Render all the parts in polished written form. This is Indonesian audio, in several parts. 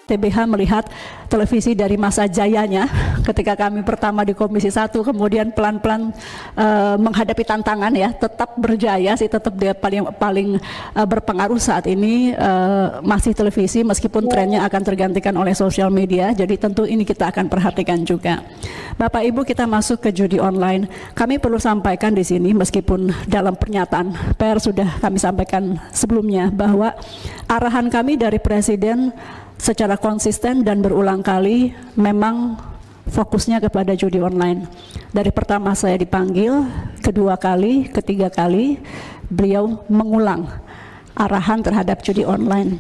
TBH melihat televisi dari masa jayanya ketika kami pertama di Komisi 1, kemudian pelan-pelan menghadapi tantangan ya, tetap berjaya sih, tetap dia paling berpengaruh saat ini masih televisi meskipun trennya akan tergantikan oleh sosial media. Jadi tentu ini kita akan perhatikan juga. Bapak Ibu, kita masuk ke judi online. Kami perlu sampaikan di sini meskipun dalam pernyataan pers sudah kami sampaikan sebelumnya bahwa arahan kami dari Presiden secara konsisten dan berulang kali memang fokusnya kepada judi online. Dari pertama saya dipanggil, kedua kali, ketiga kali, beliau mengulang arahan terhadap judi online.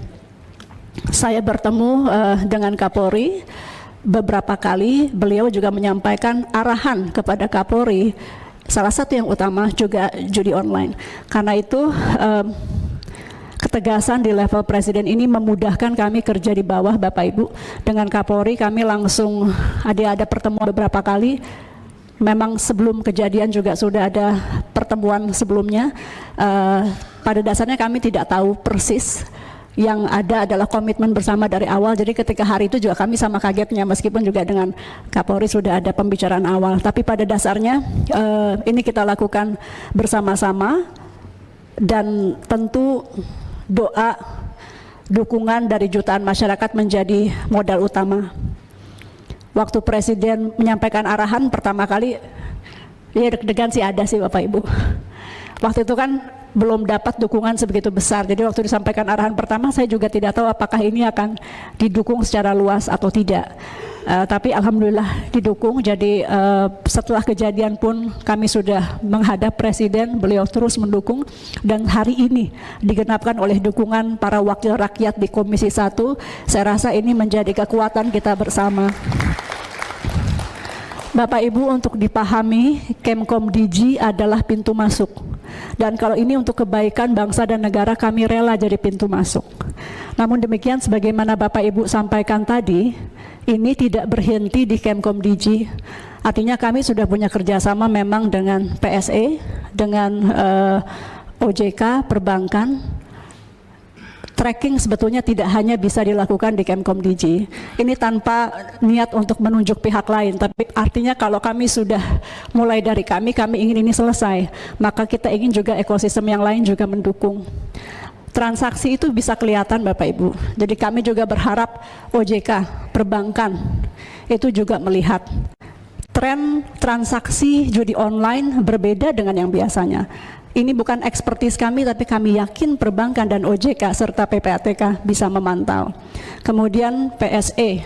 Saya bertemu dengan Kapolri beberapa kali, beliau juga menyampaikan arahan kepada Kapolri, salah satu yang utama juga judi online. Karena itu ketegasan di level Presiden ini memudahkan kami kerja di bawah, Bapak Ibu. Dengan Kapolri kami langsung ada pertemuan beberapa kali. Memang sebelum kejadian juga sudah ada pertemuan sebelumnya. Pada dasarnya kami tidak tahu persis. Yang ada adalah komitmen bersama dari awal. Jadi ketika hari itu juga kami sama kagetnya, meskipun juga dengan Kapolri sudah ada pembicaraan awal. Tapi pada dasarnya ini kita lakukan bersama-sama, dan tentu doa, dukungan dari jutaan masyarakat menjadi modal utama. Waktu Presiden menyampaikan arahan pertama kali, ya deg-degan sih ada sih Bapak Ibu. Waktu itu kan belum dapat dukungan sebegitu besar, jadi waktu disampaikan arahan pertama saya juga tidak tahu apakah ini akan didukung secara luas atau tidak. Tapi alhamdulillah didukung. Jadi setelah kejadian pun kami sudah menghadap Presiden, beliau terus mendukung, dan hari ini digenapkan oleh dukungan para wakil rakyat di Komisi 1. Saya rasa ini menjadi kekuatan kita bersama. Bapak Ibu, untuk dipahami, Kemkomdigi adalah pintu masuk. Dan kalau ini untuk kebaikan bangsa dan negara, kami rela jadi pintu masuk. Namun demikian, sebagaimana Bapak Ibu sampaikan tadi, ini tidak berhenti di Kemkomdigi. Artinya kami sudah punya kerjasama memang dengan PSE, dengan OJK, perbankan. Tracking sebetulnya tidak hanya bisa dilakukan di Kemkomdigi. Ini tanpa niat untuk menunjuk pihak lain, tapi artinya kalau kami sudah mulai dari kami ingin ini selesai, maka kita ingin juga ekosistem yang lain juga mendukung. Transaksi itu bisa kelihatan Bapak Ibu. Jadi kami juga berharap OJK, perbankan, itu juga melihat tren transaksi judi online berbeda dengan yang biasanya. Ini bukan ekspertis kami, tapi kami yakin perbankan dan OJK serta PPATK bisa memantau. Kemudian PSE.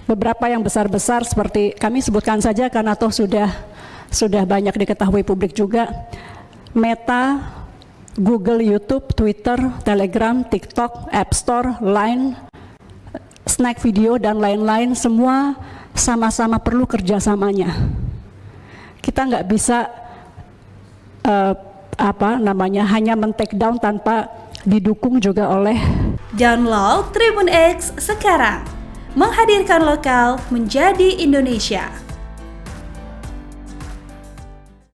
Beberapa yang besar-besar seperti kami sebutkan saja karena toh sudah banyak diketahui publik juga. Meta, Google, YouTube, Twitter, Telegram, TikTok, App Store, Line, Snack Video, dan lain-lain, semua sama-sama perlu kerjasamanya. Kita nggak bisa hanya men-take down tanpa didukung juga oleh. Download Tribun X sekarang, menghadirkan lokal menjadi Indonesia.